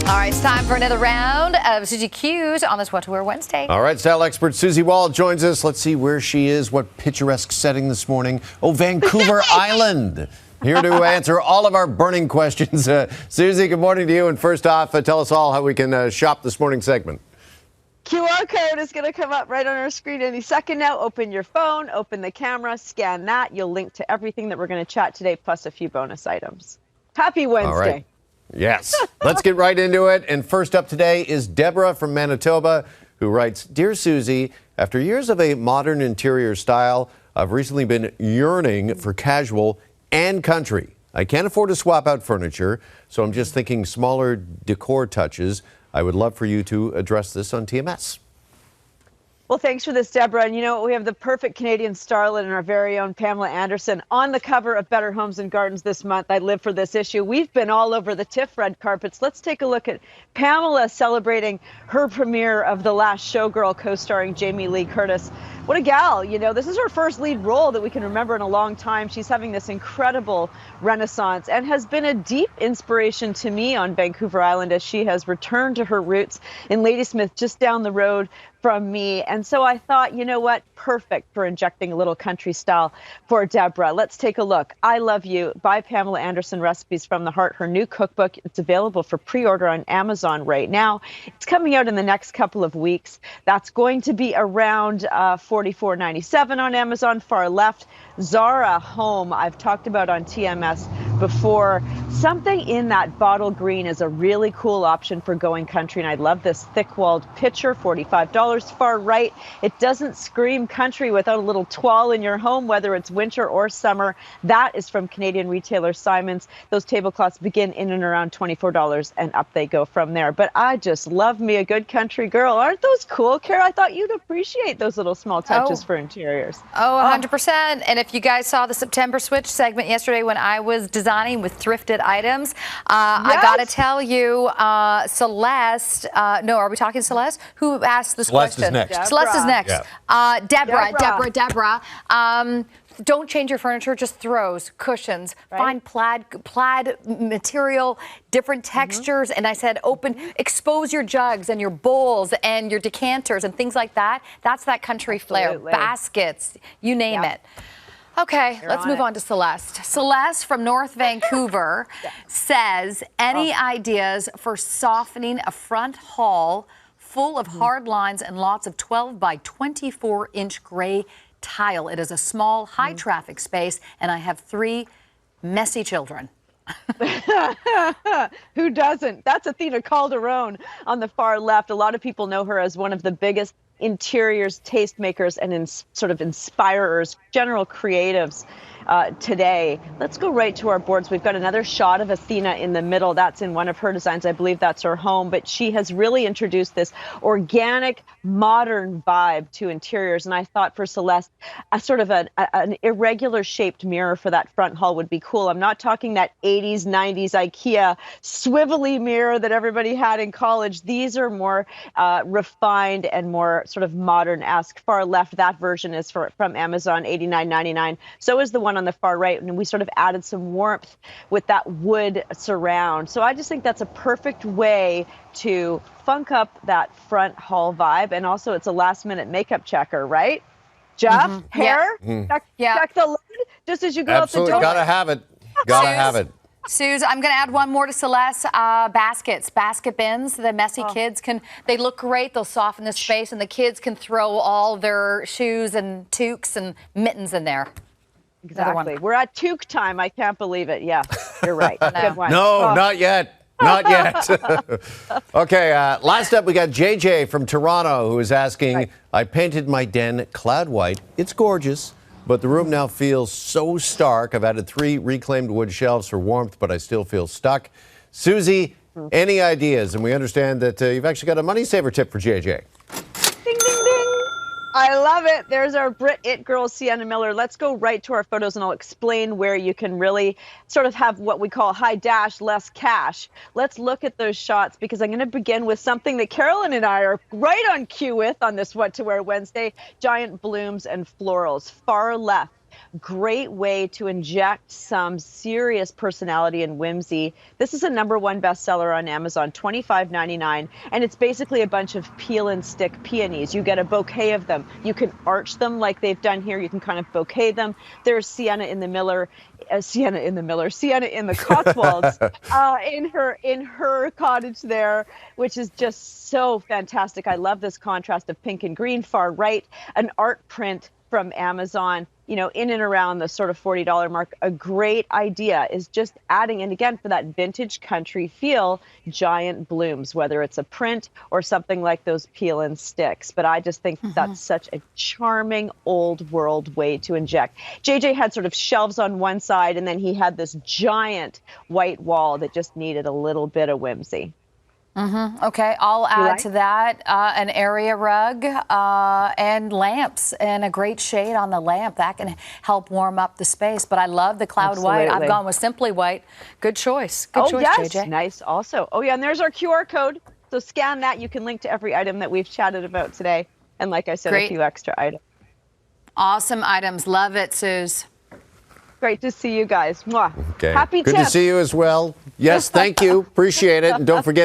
All right, it's time for another round of Susie Q's on this What to Wear Wednesday. All right, style expert Susie Wall joins us. Let's see where she is, what picturesque setting this morning. Oh, Vancouver Island. Here to answer all of our burning questions. Susie, good morning to you. And first off, tell us all how we can shop this morning's segment. QR code is going to come up right on our screen any second now. Open your phone, open the camera, scan that. You'll link to everything that we're going to chat today, plus a few bonus items. Happy Wednesday. All right. Yes. Let's get right into it. And first up today is Deborah from Manitoba, who writes, Dear Susie, after years of a modern interior style, I've recently been yearning for casual and country. I can't afford to swap out furniture, so I'm just thinking smaller decor touches. I would love for you to address this on TMS. Well, thanks for this, Deborah. And you know, we have the perfect Canadian starlet and our very own Pamela Anderson on the cover of Better Homes and Gardens this month. I live for this issue. We've been all over the TIFF red carpets. Let's take a look at Pamela celebrating her premiere of The Last Showgirl, co-starring Jamie Lee Curtis. What a gal, you know, this is her first lead role that we can remember in a long time. She's having this incredible renaissance and has been a deep inspiration to me on Vancouver Island as she has returned to her roots in Ladysmith, just down the road from me. And so I thought, you know what, perfect for injecting a little country style for Deborah. Let's take a look. I Love You by Pamela Anderson, Recipes from the Heart, her new cookbook. It's available for pre-order on Amazon right now. It's coming out in the next couple of weeks. That's going to be around $44.97 on Amazon. Far left, Zara Home, I've talked about on TMS before. Something in that bottle green is a really cool option for going country, and I love this thick-walled pitcher, $45. Far right, it doesn't scream country without a little toile in your home, whether it's winter or summer. That is from Canadian retailer Simons. Those tablecloths begin in and around $24, and up they go from there. But I just love me a good country girl. Aren't those cool, Kara? I thought you'd appreciate those little small touches for interiors. Oh, 100%. And if you guys saw the September Switch segment yesterday when I was designing with thrifted items, yes. I got to tell you, Celeste, no, are we talking Celeste? Who asked this question? Celeste is next. Deborah. Celeste is next. Yeah. Deborah. Don't change your furniture, just throws, cushions, find plaid material, different textures. And I said, expose your jugs and your bowls and your decanters and things like that. That's that country flair. Baskets, you name it. Okay, let's move on to Celeste. Celeste from North Vancouver says, any ideas for softening a front hall full of hard lines and lots of 12 by 24 inch gray tile? It is a small, high traffic space, and I have 3 messy children. Who doesn't? That's Athena Calderon on the far left. A lot of people know her as one of the biggest interiors tastemakers and sort of inspirers, general creatives today. Let's go right to our boards. We've got another shot of Athena in the middle. That's in one of her designs. I believe that's her home, but she has really introduced this organic, modern vibe to interiors. And I thought for Celeste, a sort of an irregular shaped mirror for that front hall would be cool. I'm not talking that 80s, 90s IKEA swivelly mirror that everybody had in college. These are more refined and more sort of modern-esque. Far left, that version is from Amazon, $89.99. So is the one on the far right, and we sort of added some warmth with that wood surround. So I just think that's a perfect way to funk up that front hall vibe, and also it's a last-minute makeup checker, right? Jeff, hair, check the lid just as you go out the door. Gotta have it. Gotta have it. Suze, I'm going to add one more to Celeste. Baskets, basket bins. The messy kids they look great. They'll soften the space, and the kids can throw all their shoes and toques and mittens in there. Exactly. We're at toque time. I can't believe it. Yeah, you're right. Good one. No, not yet. Not yet. Okay, last up we got JJ from Toronto who is asking, I painted my den cloud white. It's gorgeous, but the room now feels so stark. I've added 3 reclaimed wood shelves for warmth, but I still feel stuck. Susie, any ideas? And we understand that you've actually got a money saver tip for JJ. Ding, ding, ding. I love it. There's our Brit It girl, Sienna Miller. Let's go right to our photos, and I'll explain where you can really sort of have what we call high dash, less cash. Let's look at those shots, because I'm going to begin with something that Carolyn and I are right on cue with on this What to Wear Wednesday, giant blooms and florals. Far left, Great way to inject some serious personality and whimsy. This is a #1 bestseller on Amazon, $25.99, and it's basically a bunch of peel and stick peonies. You get a bouquet of them. You can arch them like they've done here. You can kind of bouquet them. There's Sienna in the Cotswolds, in her cottage there, which is just so fantastic. I love this contrast of pink and green. Far right, an art print from Amazon, in and around the sort of $40 mark. A great idea is just adding, and again, for that vintage country feel, giant blooms, whether it's a print or something like those peel and sticks. But I just think that's such a charming old world way to inject. JJ had sort of shelves on one side, and then he had this giant white wall that just needed a little bit of whimsy. Okay, I'll add to that an area rug and lamps, and a great shade on the lamp. That can help warm up the space. But I love the cloud white. I've gone with Simply White. Good choice. Good choice, yes. JJ. Nice also. Oh, yeah, and there's our QR code. So scan that. You can link to every item that we've chatted about today. And like I said, a few extra items. Awesome items. Love it, Suze. Great to see you guys. Mwah. Okay. Happy Good tips. to see you as well. Yes, thank you. Appreciate it. And don't forget